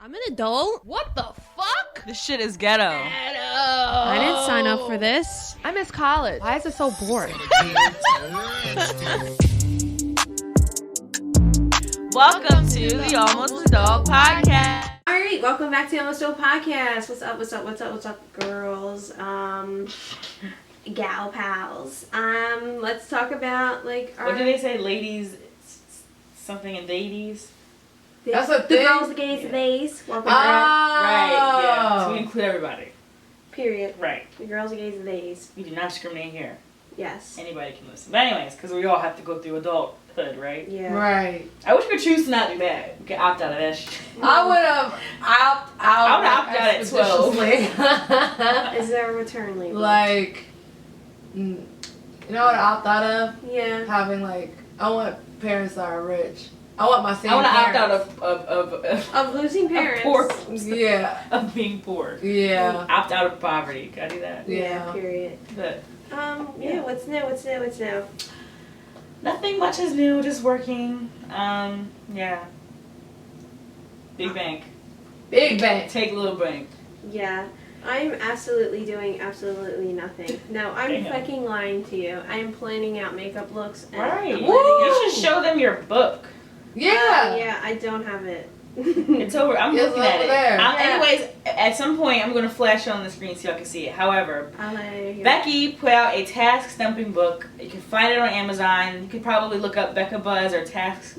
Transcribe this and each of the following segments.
I'm an adult. What the fuck? This shit is ghetto. I didn't sign up for this. I miss college. Why is it so boring? Welcome to the Almost Adult Podcast. Alright, welcome back to the Almost Adult Podcast. What's up, girls? Gal pals. Let's talk about, like, our... What do they say? Ladies, something in the 80s? That's a The thing? girls, the gays, the theys. Welcome Oh. back. Right, yeah. So we include everybody. Period. Right. The girls, the gays, the theys. We do not discriminate here. Yes. Anybody can listen. But anyways, because we all have to go through adulthood, right? Yeah. Right. I wish we could choose to not do that. We could opt out of that shit. I would have opt out. I would opt out at 12. expeditiously. Is there a return label? Like, you know what I opt out of? Yeah. Having, like, I want parents that are rich. I want my same I want to opt parents. out Of losing parents. poor. Yeah. Of being poor. Yeah. Opt out of poverty. Can I do that? Yeah, period. But Yeah, what's new? nothing much is new, just working. Yeah. Big bank. Big bank. Take little bank. Yeah. I'm absolutely doing absolutely nothing. No, I'm Damn. fucking lying to you. I'm planning out makeup looks. And Right. I'm planning You should show them your book. Yeah. yeah, I don't have it. It's over. I'm It's looking at over it. there. Yeah. Anyways, at some point, I'm going to flash it on the screen so y'all can see it. However, I'll let you hear. Becky put out a task stumping book. You can find it on Amazon. You could probably look up Becky Buzz or task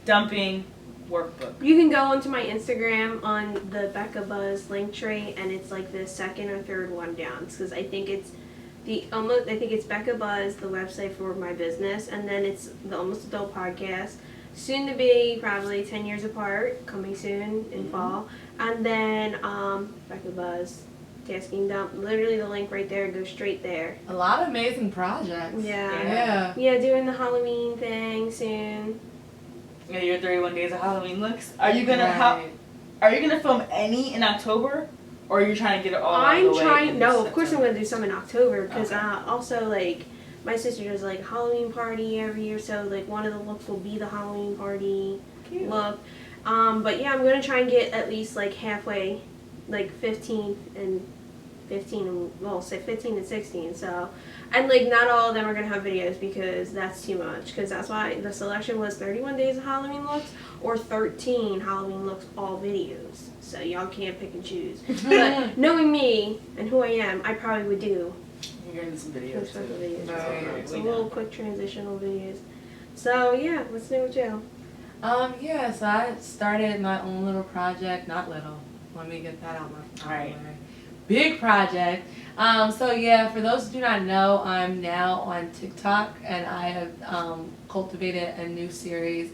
dumping workbook. You can go onto my Instagram on the Becky Buzz link tree, and it's like the second or third one down, because I think it's Becky Buzz, the website for my business, and then it's the Almost Adult Podcast, soon to be probably 10 years apart, coming soon in fall, and then Becky Buzz tasking dump. Literally the link right there goes straight there. A lot of amazing projects. Yeah. Yeah, doing the Halloween thing soon. Yeah, your 31 days of Halloween looks. Are you gonna Right. Are you gonna film any in October, or are you trying to get it all out of I'm the way trying. in No, of course I'm September? gonna do some in October because Okay. also like my sister does like Halloween party every year, so like one of the looks will be the Halloween party Cute. look. But yeah, I'm gonna try and get at least like halfway, like 15 and 16. So, and like not all of them are gonna have videos because that's too much. Because that's why the selection was 31 days of Halloween looks or 13 Halloween looks all videos. So y'all can't pick and choose. But knowing me and who I am, I probably would do You're gonna do some those videos. type of Too. videos. Right. Some little quick transitional videos. So yeah, what's new with you? Yeah, so I started my own little project. Not little. Let me get that out my Right. way. Big project. So yeah, for those who do not know, I'm now on TikTok, and I have cultivated a new series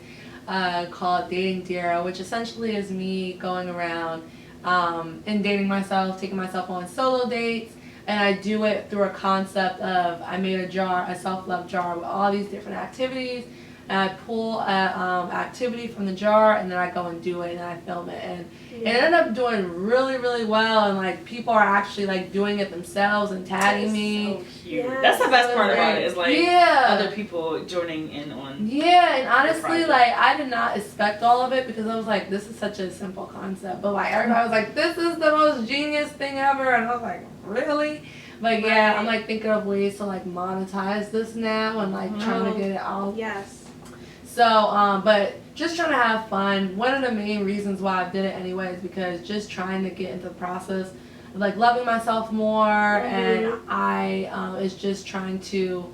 called Dating Chadeira, which essentially is me going around and dating myself, taking myself on solo dates, and I do it through a concept of I made a self-love jar with all these different activities, and I pull an activity from the jar, and then I go and do it, and I film it, and it ended up doing really, really well, and like people are actually like doing it themselves and tagging me. So cute. Yes. That's the best part about it. Is like Yeah. other people joining in on. Yeah, and honestly, project. like I did not expect all of it because I was like, this is such a simple concept, but like everybody was like, this is the most genius thing ever, and I was like, really? But yeah, Right. I'm like thinking of ways to like monetize this now and like trying to get it out. Yes. So, but just trying to have fun. One of the main reasons why I did it anyway is because just trying to get into the process of like loving myself more, and I is just trying to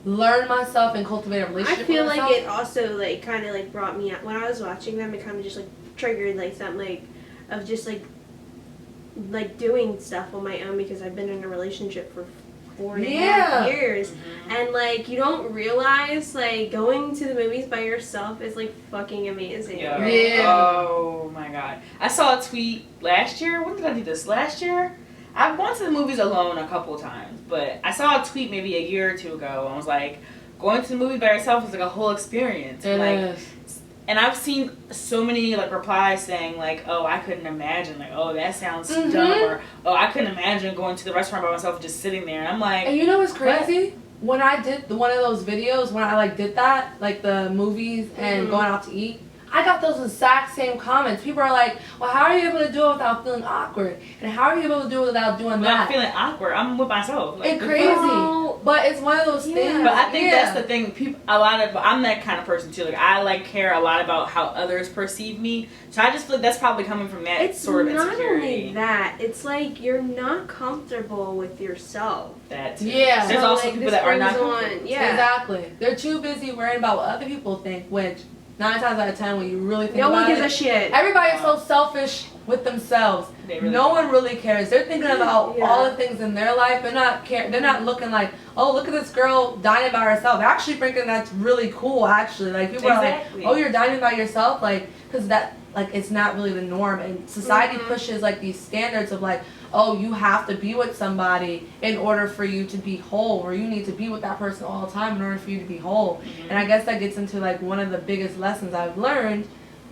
learn myself and cultivate a I relationship feel with like myself. it also like kind of like brought me out when I was watching them. It kind of just like triggered like something like of just like doing stuff on my own because I've been in a relationship for 4.5 years, and like you don't realize like going to the movies by yourself is like fucking amazing. Yeah. Right? Yeah. Oh my god. I saw a tweet last year. When did I do this? Last year? I've gone to the movies alone a couple of times, but I saw a tweet maybe a year or two ago and was like, going to the movie by yourself is like a whole experience. It like, is. And I've seen so many like replies saying like, oh, I couldn't imagine, like, oh, that sounds dumb, or oh, I couldn't imagine going to the restaurant by myself and just sitting there. And I'm like, And you know what's crazy? When I did one of those videos, when I like did that, like the movies and going out to eat, I got those exact same comments. People are like, well, how are you able to do it without feeling awkward? And how are you able to do it without doing Without that? feeling awkward. I'm with myself. Like, It's crazy. Oh. But it's one of those things. But I think that's the thing. People, I'm that kind of person too. Like I care a lot about how others perceive me. So I just feel like that's probably coming from that It's sort of not insecurity. only that. It's like you're not comfortable with yourself. That too. Yeah. There's So, also like, people this that are brings not on- comfortable. Yeah. Exactly. They're too busy worrying about what other people think, which 9 times out of 10 when you really think No about one gives it, a shit. everybody is so selfish with themselves. They really No don't. one really cares. They're thinking about Yeah. all the things in their life. They're not They're not looking like, oh, look at this girl dining by herself. They're actually thinking that's really cool. Actually, like people Exactly. are like, oh, you're dining by yourself, like because that like it's not really the norm. And society pushes like these standards of like, oh, you have to be with somebody in order for you to be whole, or you need to be with that person all the time in order for you to be whole. And I guess that gets into like one of the biggest lessons I've learned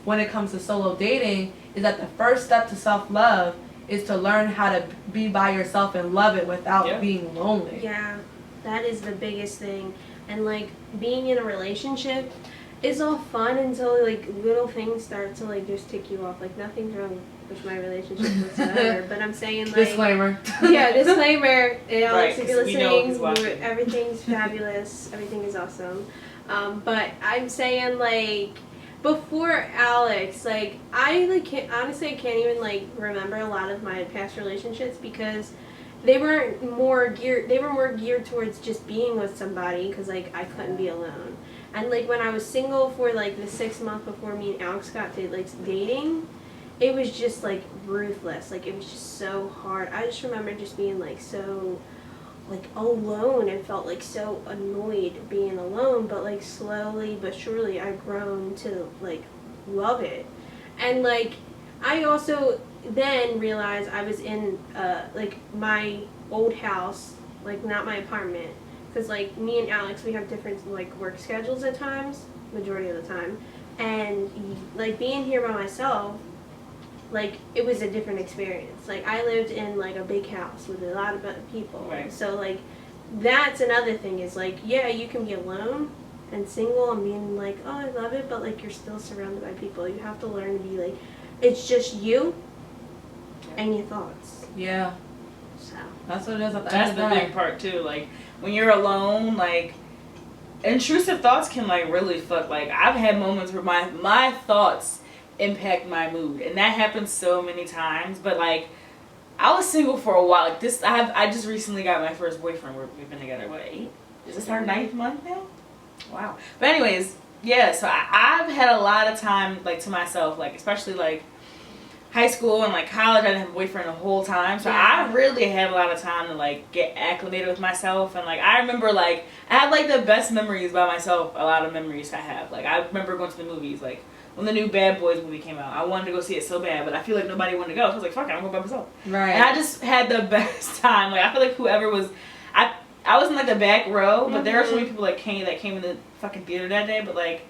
when it comes to solo dating is that the first step to self-love is to learn how to be by yourself and love it without being lonely. Yeah, that is the biggest thing. And like being in a relationship is all fun until like little things start to like just tick you off. Like nothing's wrong with my relationship whatsoever. But I'm saying like Disclaimer. Yeah, disclaimer. Alex, Right, if you're 'cause we know he's listening, watching. everything's fabulous. Everything is awesome. But I'm saying like before Alex, like I like can't, honestly I can't even like remember a lot of my past relationships because they were more geared towards just being with somebody because like I couldn't be alone. And like when I was single for like the 6 months before me and Alex got to like dating, it was just like ruthless. Like it was just so hard. I just remember just being like so like alone and felt like so annoyed being alone, but like slowly but surely I've grown to like love it. And like I also then realized I was in like my old house, like not my apartment, because like me and Alex, we have different like work schedules at times, majority of the time, and like being here by myself, like it was a different experience. Like I lived in like a big house with a lot of people, Right. so like that's another thing is like yeah, you can be alone and single and being like oh I love it, but like you're still surrounded by people. You have to learn to be like it's just you and your thoughts. Yeah, So that's what it is. At the That's end the of the big part too. Like when you're alone, like intrusive thoughts can like really fuck. Like I've had moments where my thoughts impact my mood, and that happens so many times. But like I was single for a while. Like this, I just recently got my first boyfriend. We've been together what 8? Is this our 9th month now? Wow. But anyways, yeah. So I've had a lot of time like to myself, like especially like high school and like college. I didn't have a boyfriend the whole time, so I really had a lot of time to like get acclimated with myself. And like I remember like I had like the best memories by myself. A lot of memories I have. Like I remember going to the movies. Like when the new Bad Boys movie came out, I wanted to go see it so bad, but I feel like nobody wanted to go. So I was like, fuck it, I'm going by myself. Right. And I just had the best time. Like I feel like whoever was, I was in like the back row, but there were so many people that came in the fucking theater that day. But like,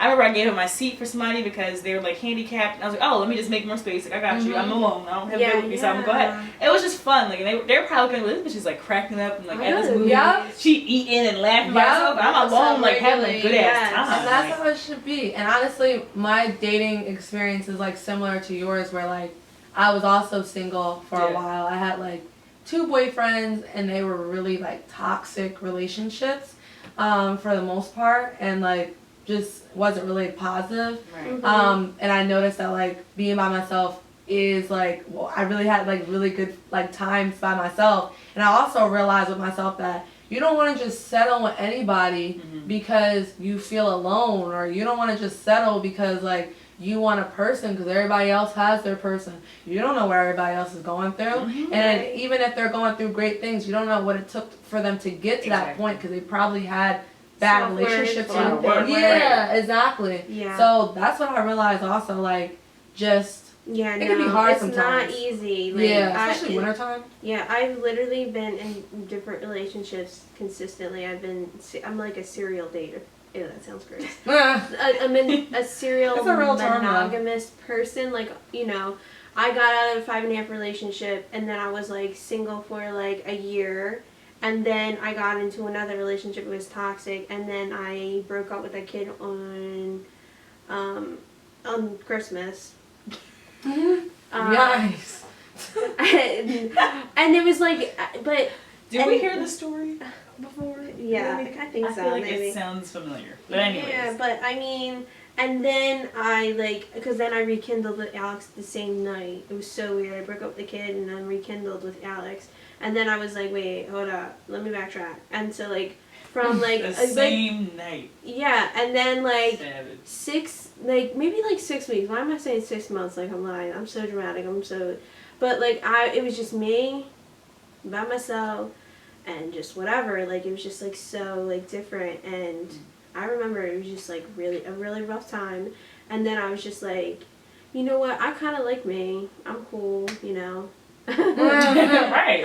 I remember I gave up my seat for somebody because they were like handicapped, and I was like, oh, let me just make more space. Like I got you. I'm alone. I don't have to with me, so I'm gonna go ahead. It was just fun. Like and they were probably looking at this bitch is like cracking up and like at this movie. Yeah. She eating and laughing by herself. And I'm alone, like having a good ass time. And that's Like, how it should be. And honestly, my dating experience is like similar to yours, where like I was also single for a while. I had like 2 boyfriends, and they were really like toxic relationships, for the most part, and like just wasn't really positive. right. And I noticed that like being by myself is like, well, I really had like really good like times by myself. And I also realized with myself that you don't want to just settle with anybody because you feel alone, or you don't want to just settle because like you want a person because everybody else has their person. You don't know what everybody else is going through. And even if they're going through great things, you don't know what it took for them to get to that point, because they probably had bad relationships. Yeah, exactly. Yeah. So that's what I realized also, like, just yeah, it can be hard it's sometimes. not easy. Like, yeah, especially wintertime. Yeah, I've literally been in different relationships consistently. I'm like a serial dater. Ew, that sounds gross. I'm a serial That's a real term, monogamous person. Like, you know, I got out of a 5.5 relationship, and then I was like single for like a year, and then I got into another relationship that was toxic, and then I broke up with that kid on on Christmas. Nice. And it was like, but Did we hear the story before? yeah, Maybe? I think I so. feel like maybe. it sounds familiar. But anyways. Yeah, but I mean, and then because then I rekindled with Alex the same night. It was so weird. I broke up with the kid and then rekindled with Alex. And then I was like, wait, hold up, let me backtrack. And so like, from like the same night. Yeah, and then like Savage. maybe 6 weeks. Why am I saying 6 months? Like I'm lying. I'm so dramatic. But like it was just me, by myself, and just whatever. Like it was just like so like different. And I remember it was just like a really rough time. And then I was just like, you know what? I kind of like me. I'm cool. You know. Right.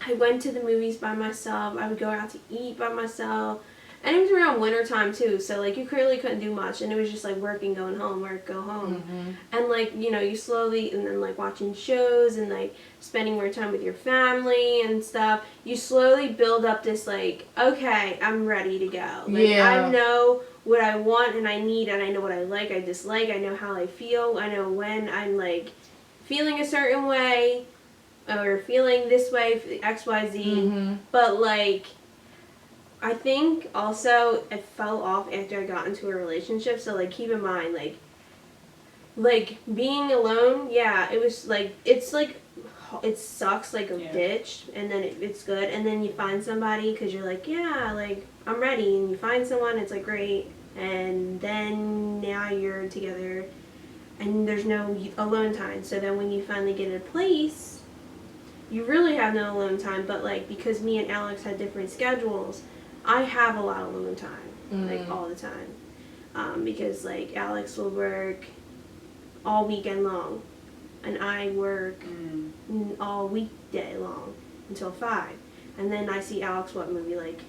I went to the movies by myself. I would go out to eat by myself. And it was around winter time too, so like you clearly couldn't do much, and it was just like working, going home, work, go home. Mm-hmm. And like, you know, you slowly, and then like watching shows and like spending more time with your family and stuff, you slowly build up this like, okay, I'm ready to go. Like I know what I want and I need, and I know what I like, I dislike, I know how I feel, I know when I'm like feeling a certain way or feeling this way, XYZ. Mm-hmm. But like, I think also it fell off after I got into a relationship. So like, keep in mind, like being alone. Yeah, it was like it sucks like a bitch, and then it's good, and then you find somebody because you're like, yeah, like I'm ready, and you find someone, it's like great, and then now you're together, and there's no alone time. So then when you finally get a place, you really have no alone time. But like, because me and Alex had different schedules, I have a lot of alone time, like all the time, because like Alex will work all weekend long, and I work all weekday long until 5, and then I see Alex maybe like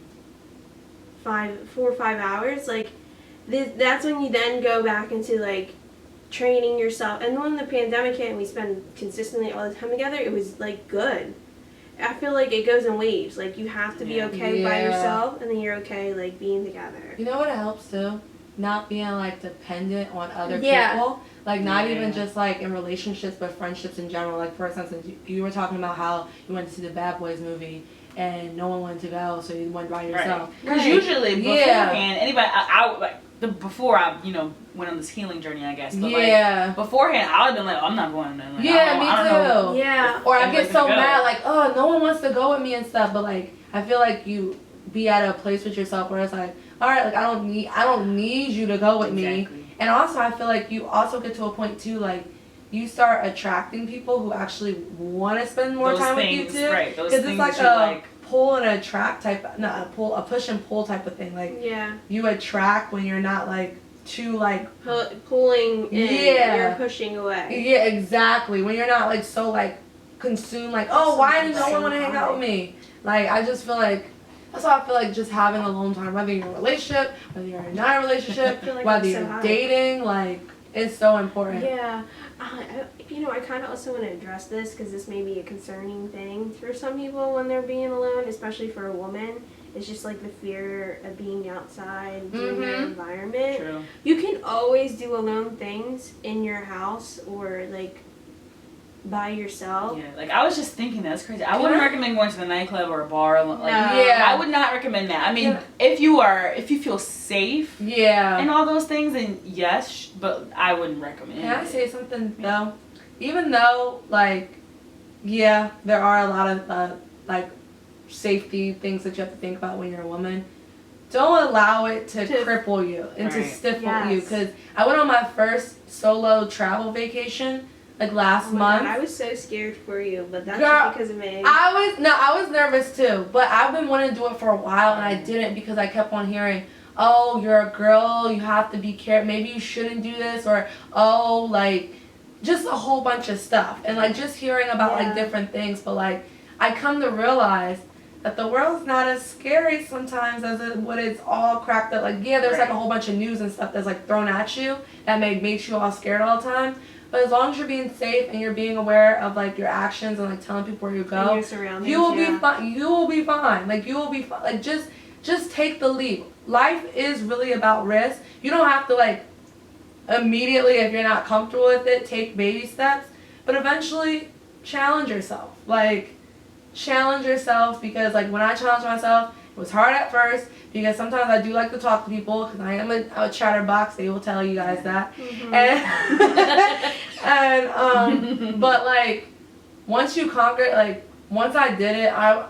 4 or 5 hours. Like that's when you then go back into like training yourself. And when the pandemic hit and we spent consistently all the time together, it was like good. I feel like it goes in waves. Like, you have to be okay by yourself, and then you're okay, like, being together. You know what helps, too? Not being, like, dependent on other people. Like, not even just, like, in relationships, but friendships in general. Like, for instance, you were talking about how you went to see the Bad Boys movie, and no one wanted to go, so you went by yourself. Because usually, beforehand, anybody, before I, went on this healing journey, I guess. But like, beforehand, I would have been like, oh, I'm not going. Like, me too. Yeah. Or I get so mad, like, oh, no one wants to go with me and stuff. But like, I feel like you be at a place with yourself where it's like, all right, like I don't need you to go with me. And also, I feel like you also get to a point too, like, you start attracting people who actually want to spend more time with you too. Right. Those things. Because it's like a pull and attract type, a push and pull type of thing. Like, you attract when you're not like too like pulling in, you're pushing away. Yeah, exactly. When you're not like so like consumed, like, oh, why does no one want to hang out with me? Like, I just feel like that's why I feel like just having alone time, whether you're in a relationship, whether you're not in a relationship, like whether you're dating, like, it's so important. Yeah. I kind of also want to address this because this may be a concerning thing for some people when they're being alone, especially for a woman. It's just like the fear of being outside, doing your environment. True. You can always do alone things in your house or like by yourself. Yeah, like I was just thinking that's crazy. I wouldn't recommend going to the nightclub or a bar. Like, I would not recommend that. I mean, if you feel safe, and all those things, then yes, but I wouldn't recommend. Can I say something though? Even though, like, there are a lot of like safety things that you have to think about when you're a woman. Don't allow it to cripple you and to stifle you. Because I went on my first solo travel vacation like last month. God, I was so scared for you, but that's just because of me. I was nervous too, but I've been wanting to do it for a while and I didn't because I kept on hearing, oh, you're a girl, you have to be careful, maybe you shouldn't do this, or oh, like, just a whole bunch of stuff. And like just hearing about like different things, but like I come to realize that the world's not as scary sometimes as what it's all cracked up. Like, there's like a whole bunch of news and stuff that's like thrown at you that makes you all scared all the time. But as long as you're being safe and you're being aware of like your actions and like telling people where you go, you will be fine. You will be fine. Like, you will be fine. Like, just take the leap. Life is really about risk. You don't have to like immediately, if you're not comfortable with it, take baby steps. But eventually, challenge yourself. Like, challenge yourself, because like when I challenged myself, it was hard at first because sometimes I do like to talk to people because I am a chatterbox. They will tell you guys that. And but like once you conquer it, like once I did it, I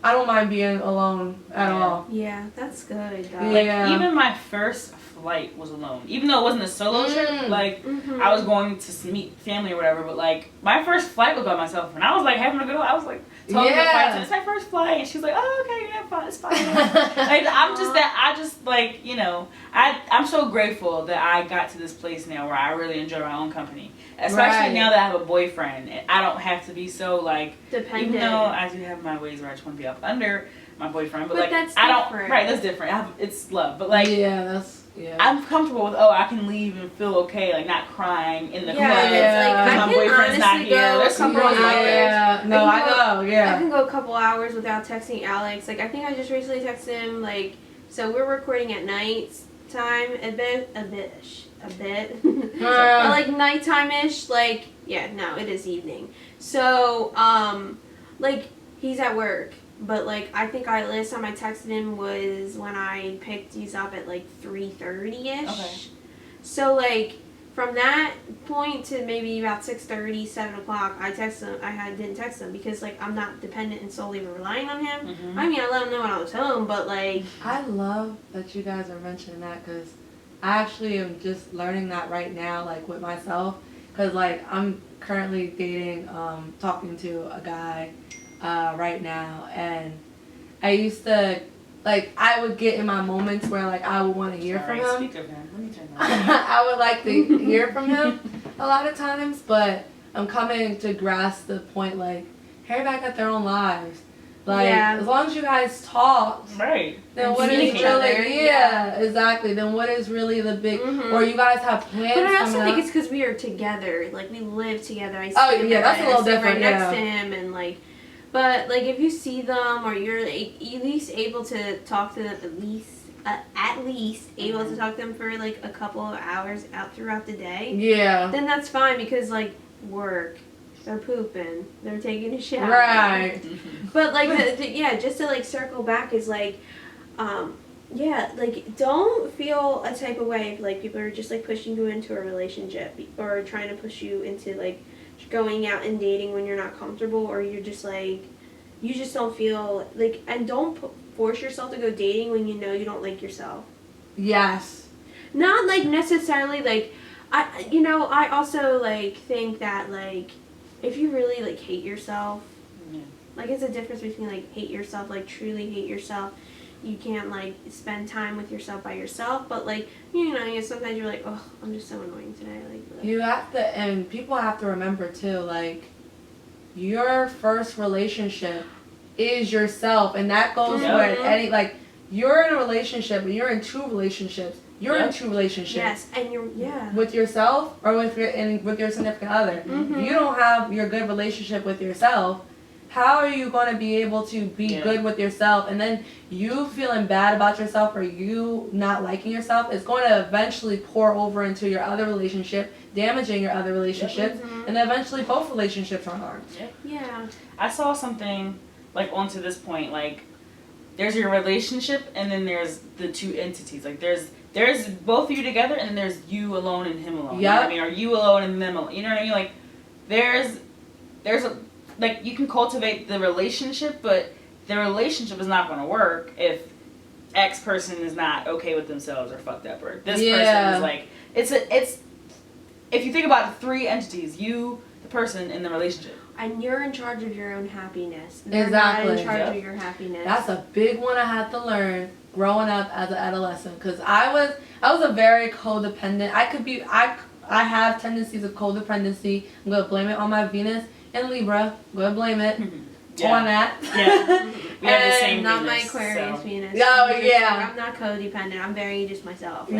don't mind being alone at all. Yeah, that's good. Though. Like even my first flight was alone, even though it wasn't a solo trip. Like I was going to meet family or whatever, but like my first flight was by myself, and I was like having a good. I was like talking to the flight attendant, it's my first flight, and she's like, oh okay, yeah, fine, it's fine. Like I just like I'm so grateful that I got to this place now where I really enjoy my own company, especially now that I have a boyfriend and I don't have to be so like dependent. Even though I do have my ways where I just want to be up under my boyfriend, but like that's I don't different. Right, that's different. It's love, but like Yeah. I'm comfortable with I can leave and feel okay, like not crying in the club. It's like my boyfriend's not here. There's some girls like that. No, I know. Yeah. I can go a couple hours without texting Alex. Like I think I just recently texted him. Like so we're recording at night time a bit, or like nighttime-ish. Like no, it is evening. So like he's at work. But, like, I think last time I texted him was when I picked these up at, like, 3:30-ish. Okay. So, like, from that point to maybe about 6:30, 7 o'clock, I didn't text him because, like, I'm not dependent and solely relying on him. I mean, I let him know when I was home, but, like... I love that you guys are mentioning that because I actually am just learning that right now, like, with myself. Because, like, I'm currently dating, talking to a guy... right now, and I used to I would get in my moments where I would want to hear from him. Speak of him. Let me turn that on. I would like to hear from him a lot of times, but I'm coming to grasp the point everybody got their own lives. As long as you guys talk, right? Then what is really exactly. Then what is really the big? Or you guys have plans? But I also think it's because we are together. Like we live together. I that's a little different. Right next to him and But, if you see them or you're at least able to talk to them, at least able to talk to them for, a couple of hours out throughout the day. Yeah. Then that's fine because, work, they're pooping, they're taking a shower. Right. But, just to, circle back is, don't feel a type of way if, people are just, pushing you into a relationship or trying to push you into, going out and dating when you're not comfortable or you're just you just don't feel and don't force yourself to go dating when you know you don't like yourself. Yes. Not necessarily I also think that if you really hate yourself, it's a difference between hate yourself, truly hate yourself. You can't spend time with yourself by yourself, but sometimes you're oh, I'm just so annoying today. You have to, and people have to remember too, your first relationship is yourself, and that goes with any you're in a relationship, but you're in two relationships. You're in two relationships. Yes, and you're with yourself or with your significant other. If you don't have your good relationship with yourself, how are you going to be able to be good with yourself? And then you feeling bad about yourself or you not liking yourself is going to eventually pour over into your other relationship, damaging your other relationships, and then eventually both relationships are harmed. Yeah. I saw something onto this point, there's your relationship and then there's the two entities. There's both of you together and then there's you alone and him alone. You know what I mean? Or you alone and them alone. You know what I mean? There's a you can cultivate the relationship, but the relationship is not going to work if X person is not okay with themselves or fucked up, or this person is it's if you think about the three entities, you, the person, and the relationship. And you're in charge of your own happiness. Exactly. Not in charge of your happiness. That's a big one I had to learn growing up as an adolescent, because I was a very codependent. I have tendencies of codependency. I'm going to blame it on my Venus and Libra. I'm going to blame it on that. Yeah. We have the same not Venus, my Aquarius Venus. Oh, yeah. I'm not codependent. I'm very just myself.